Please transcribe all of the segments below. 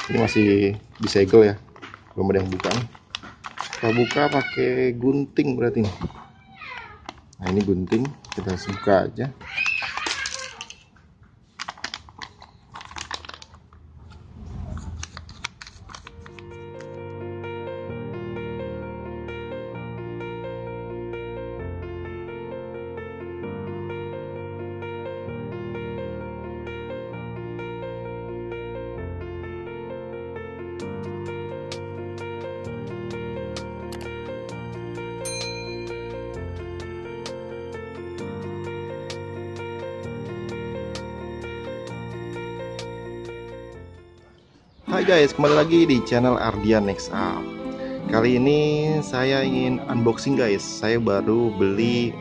Ini masih disegel ya, belum ada yang buka nih. Kita buka pakai gunting berarti nih. Nah ini gunting, kita buka aja. Hai guys, kembali lagi di channel Ardian Next Up. Kali ini saya ingin unboxing guys. Saya baru beli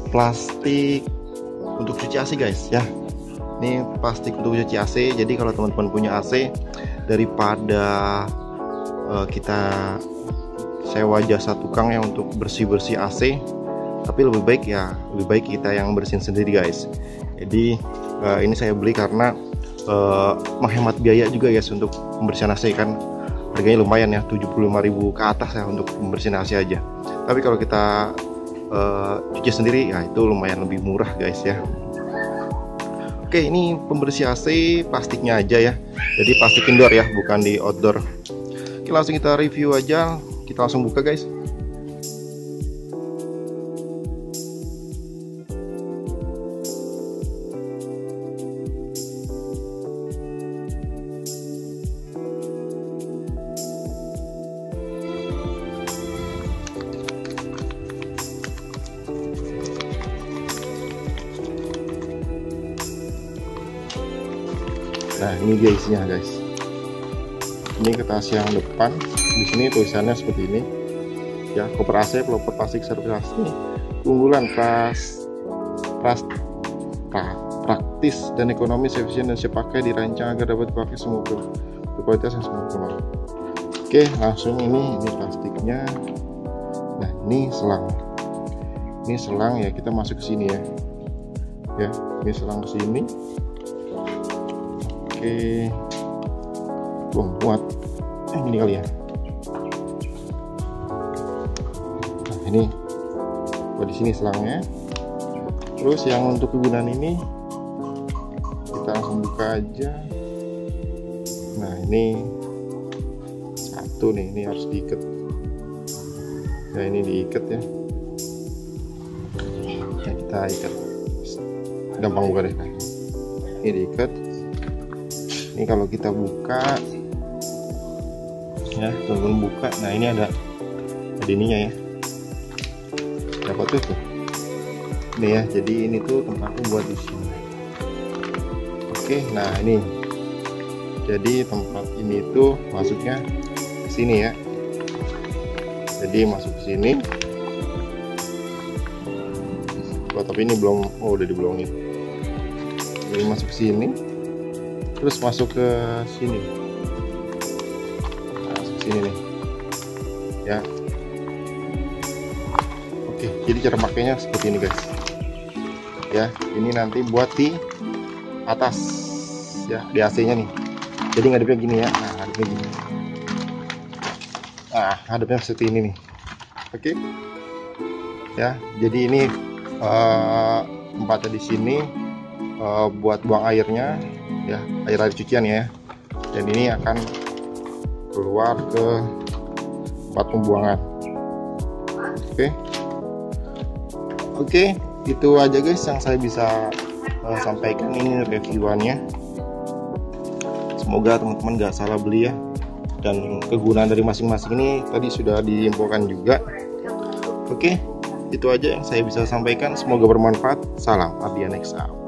plastik untuk cuci AC guys ya. Ini plastik untuk cuci AC. Jadi kalau teman-teman punya AC, daripada kita sewa jasa tukang ya untuk bersih-bersih AC, tapi lebih baik kita yang bersihin sendiri guys. Jadi ini saya beli karena menghemat biaya juga guys untuk pembersihan AC, kan harganya lumayan ya, 75.000 ke atas ya untuk pembersihan AC aja. Tapi kalau kita cuci sendiri ya itu lumayan lebih murah guys ya. Oke, ini pembersih AC plastiknya aja ya, jadi plastik indoor ya, bukan di outdoor. Oke, langsung kita review aja, kita langsung buka guys. Nah ini dia isinya guys. Ini kertas yang depan, di sini tulisannya seperti ini ya, koper AC, pelopor plastik servis AC, keunggulan praktis dan ekonomis, efisien dan siap pakai, dirancang agar dapat dipakai semua berkualitas yang sempurna. Oke, langsung ini plastiknya. Nah ini selang ya, kita masuk ke sini ya, ini selang ke sini. Oke, muat ini kali ya. Nah ini buat di sini selangnya. Terus yang untuk kegunaan ini kita langsung buka aja. Nah ini satu nih, ini harus diikat. Nah ini diikat ya. Ya kita ikat, gampang buka deh. Nah, ini diikat. Ini kalau kita buka ya, teman-teman buka. Nah ini ada ininya ya, dapat tuh ini ya. Jadi ini tuh tempatnya buat di sini. Oke, nah ini jadi tempat ini tuh masuknya ke sini ya. Jadi masuk ke sini. Oh, tapi ini belum, udah dibolongin. Jadi masuk ke sini. Terus masuk ke sini, masuk sini nih ya. Oke, jadi cara pakainya seperti ini guys ya. Ini nanti buat di atas ya, di AC nya nih. Jadi ngadepnya gini ya. Nah ngadepnya gini, ngadepnya seperti ini nih. Oke ya, jadi ini tempatnya di sini buat buang airnya ya, air cucian ya. Dan ini akan keluar ke tempat pembuangan. Oke, itu aja guys yang saya bisa sampaikan. Ini reviewannya. Semoga teman-teman gak salah beli ya, dan kegunaan dari masing-masing ini tadi sudah diinfokan juga. Oke, itu aja yang saya bisa sampaikan. Semoga bermanfaat. Salam Ardian Next Up.